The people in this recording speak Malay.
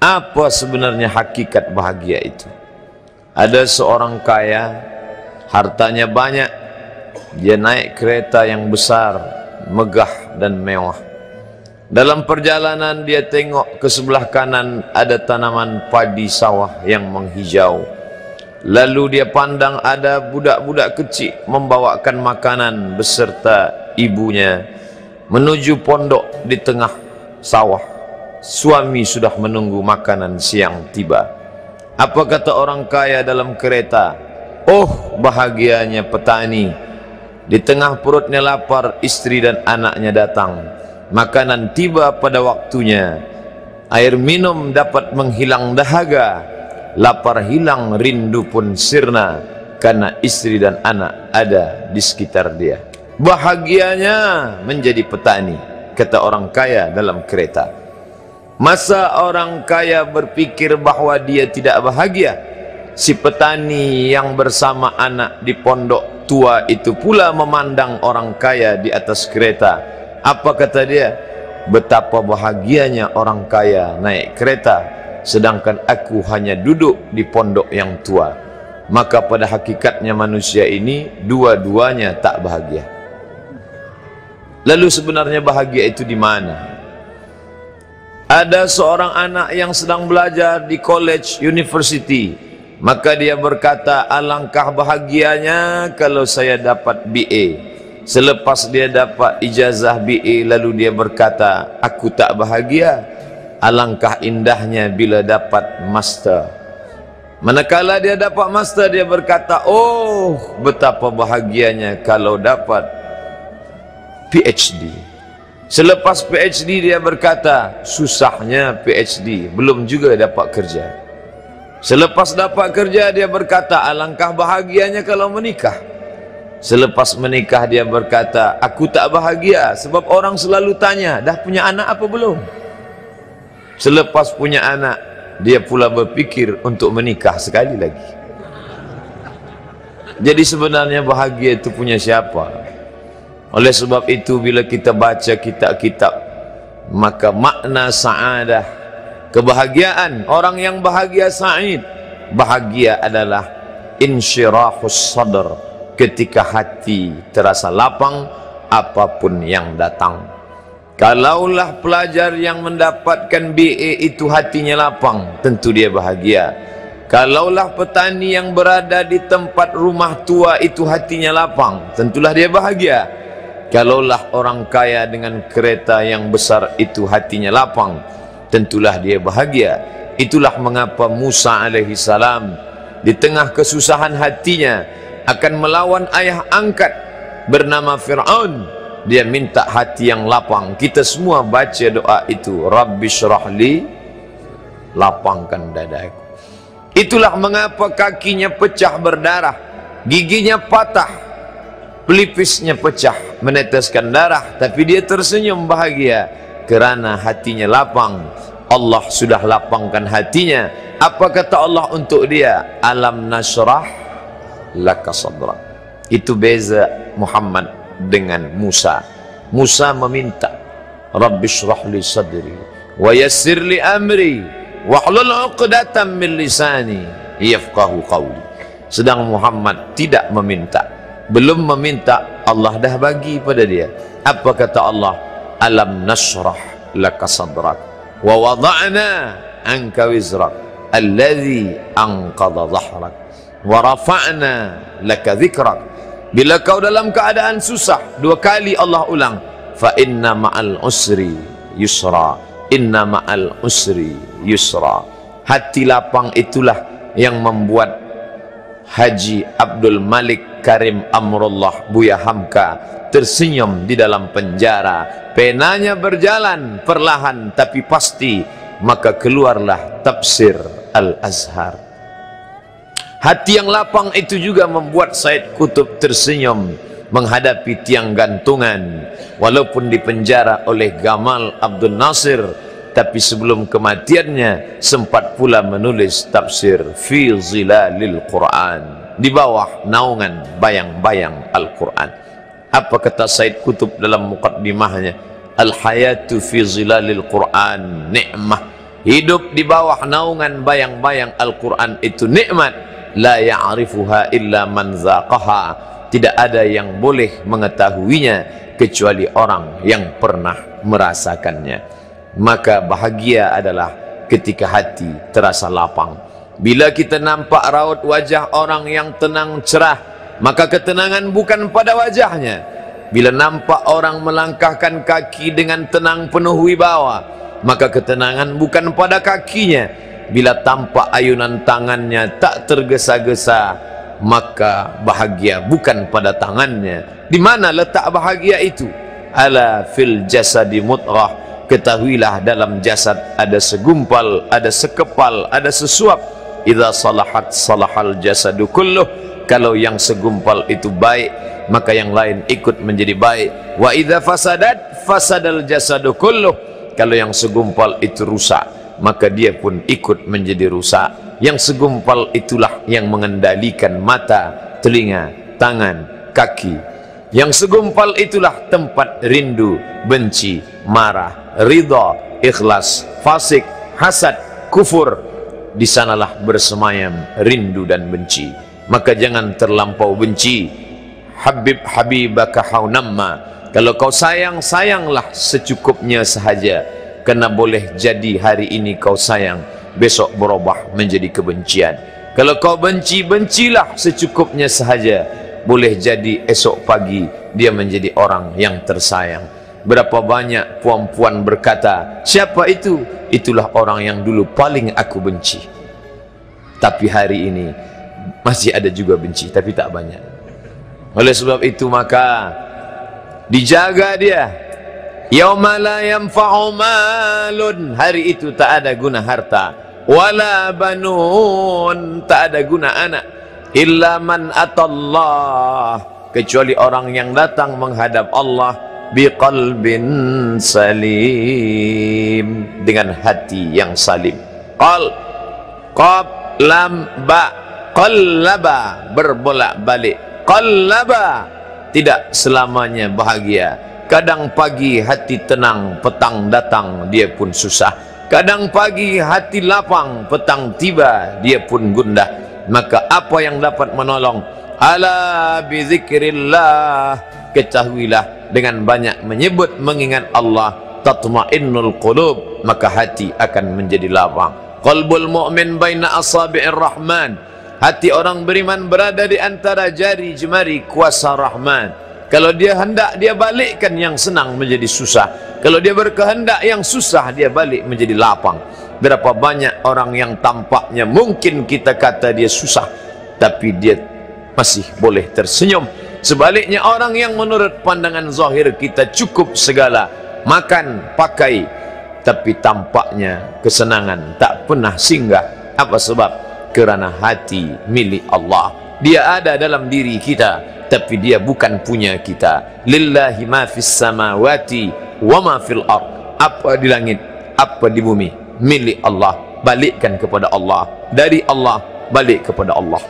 Apa sebenarnya hakikat bahagia itu? Ada seorang kaya, hartanya banyak, dia naik kereta yang besar, megah dan mewah. Dalam perjalanan dia tengok ke sebelah kanan ada tanaman padi sawah yang menghijau. Lalu dia pandang ada budak-budak kecil membawakan makanan beserta ibunya menuju pondok di tengah sawah. Suami sudah menunggu makanan siang tiba. Apa kata orang kaya dalam kereta? Oh, bahagianya petani. Di tengah perutnya lapar, istri dan anaknya datang. Makanan tiba pada waktunya. Air minum dapat menghilang dahaga. Lapar hilang, rindu pun sirna, karena istri dan anak ada di sekitar dia. Bahagianya menjadi petani, kata orang kaya dalam kereta. Masa orang kaya berpikir bahwa dia tidak bahagia? Si petani yang bersama anak di pondok tua itu pula memandang orang kaya di atas kereta. Apa kata dia? Betapa bahagianya orang kaya naik kereta, sedangkan aku hanya duduk di pondok yang tua. Maka pada hakikatnya manusia ini dua-duanya tak bahagia. Lalu sebenarnya bahagia itu di mana? Ada seorang anak yang sedang belajar di college, university. Maka dia berkata, alangkah bahagianya kalau saya dapat BA. Selepas dia dapat ijazah BA, lalu dia berkata, aku tak bahagia. Alangkah indahnya bila dapat master. Manakala dia dapat master, dia berkata, oh, betapa bahagianya kalau dapat PhD. Selepas PhD dia berkata, susahnya PhD, belum juga dapat kerja. Selepas dapat kerja dia berkata, alangkah bahagianya kalau menikah. Selepas menikah dia berkata, aku tak bahagia sebab orang selalu tanya, dah punya anak apa belum? Selepas punya anak, dia pula berpikir untuk menikah sekali lagi. Jadi sebenarnya bahagia itu punya siapa? Oleh sebab itu bila kita baca kitab-kitab, maka makna sa'adah, kebahagiaan, orang yang bahagia sa'id, bahagia adalah insyirahus sadr, ketika hati terasa lapang apapun yang datang. Kalaulah pelajar yang mendapatkan BA itu hatinya lapang, tentu dia bahagia. Kalaulah petani yang berada di tempat rumah tua itu hatinya lapang, tentulah dia bahagia. Kalaulah orang kaya dengan kereta yang besar itu hatinya lapang, tentulah dia bahagia. Itulah mengapa Musa alaihi salam di tengah kesusahan hatinya akan melawan ayah angkat bernama Fir'aun. Dia minta hati yang lapang. Kita semua baca doa itu, Rabbi syrahli, lapangkan dadaku. Itulah mengapa kakinya pecah berdarah, giginya patah, pelipisnya pecah, meneteskan darah, tapi dia tersenyum bahagia kerana hatinya lapang. Allah sudah lapangkan hatinya. Apa kata Allah untuk dia? Alam nasrah laka sadrak. Itu beza Muhammad dengan Musa. Musa meminta, Rabbi shrah li sadri wa yassir li amri wahlul 'uqdatam min lisani yafqahu qawli. Sedang Muhammad tidak meminta. Belum meminta, Allah dah bagi pada dia. Apa kata Allah? Alam nashrah laka sadrak wa wada'na anka wizrak alladhi anqadha dhahrak wa rafa'na laka dhikrak. Bila kau dalam keadaan susah, dua kali Allah ulang, fa inna ma'al usri yusra, inna ma'al usri yusra. Hati lapang itulah yang membuat Haji Abdul Malik Karim Amrullah Buya Hamka tersenyum di dalam penjara. Penanya berjalan perlahan tapi pasti, maka keluarlah tafsir Al-Azhar. Hati yang lapang itu juga membuat Said Qutb tersenyum menghadapi tiang gantungan. Walaupun dipenjara oleh Gamal Abdul Nasir, tapi sebelum kematiannya sempat pula menulis tafsir Fi Zilalil Quran, di bawah naungan bayang-bayang Al-Quran. Apa kata Said Qutb dalam muqaddimahnya? Al-hayatu fi zilalil Quran ni'mah hidup di bawah naungan bayang-bayang Al-Quran itu nikmat. La ya'rifuha illa man zaqaha, tidak ada yang boleh mengetahuinya kecuali orang yang pernah merasakannya. Maka bahagia adalah ketika hati terasa lapang. Bila kita nampak raut wajah orang yang tenang cerah, maka ketenangan bukan pada wajahnya. Bila nampak orang melangkahkan kaki dengan tenang penuh wibawa, maka ketenangan bukan pada kakinya. Bila tampak ayunan tangannya tak tergesa-gesa, maka bahagia bukan pada tangannya. Di mana letak bahagia itu? Ala fil jasadi mudghah, ketahuilah dalam jasad ada segumpal, ada sekepal, ada sesuap. Idza salahat salahal jasadu kulluh, kalau yang segumpal itu baik, maka yang lain ikut menjadi baik. Wa idza fasadat fasadal jasadu kulluh, kalau yang segumpal itu rusak, maka dia pun ikut menjadi rusak. Yang segumpal itulah yang mengendalikan mata, telinga, tangan, kaki. Yang segumpal itulah tempat rindu, benci, marah, ridha, ikhlas, fasik, hasad, kufur. Di sanalah bersemayam rindu dan benci. Maka jangan terlampau benci. Habib habibaka haunamma, kalau kau sayang, sayanglah secukupnya sahaja. Karena boleh jadi hari ini kau sayang, besok berubah menjadi kebencian. Kalau kau benci, bencilah secukupnya sahaja. Boleh jadi esok pagi dia menjadi orang yang tersayang. Berapa banyak puan-puan berkata, siapa itu? Itulah orang yang dulu paling aku benci. Tapi hari ini masih ada juga benci, tapi tak banyak. Oleh sebab itu maka dijaga dia. Yauma la yanfa'u malun, hari itu tak ada guna harta, wala banun, tak ada guna anak, illa man atallah, kecuali orang yang datang menghadap Allah biqalbin salim, dengan hati yang salim. Qab lam ba, qallaba, berbolak-balik. Qallaba, tidak selamanya bahagia. Kadang pagi hati tenang, petang datang dia pun susah. Kadang pagi hati lapang, petang tiba dia pun gundah. Maka apa yang dapat menolong? Ala bizikrillah, ketahuilah dengan banyak menyebut mengingat Allah, tatma'innul qulub, maka hati akan menjadi lapang. Qalbul mu'min baina asabi'ir rahman, hati orang beriman berada di antara jari jemari kuasa Rahman. Kalau dia hendak, dia balikkan yang senang menjadi susah. Kalau dia berkehendak yang susah, dia balik menjadi lapang. Berapa banyak orang yang tampaknya mungkin kita kata dia susah, tapi dia masih boleh tersenyum. Sebaliknya orang yang menurut pandangan zahir kita cukup segala, makan, pakai, tapi tampaknya kesenangan tak pernah singgah. Apa sebab? Kerana hati milik Allah. Dia ada dalam diri kita, tapi dia bukan punya kita. Lillahi ma fis samawati wa ma fil ard, apa di langit, apa di bumi, milik Allah. Balikkan kepada Allah, dari Allah balik kepada Allah.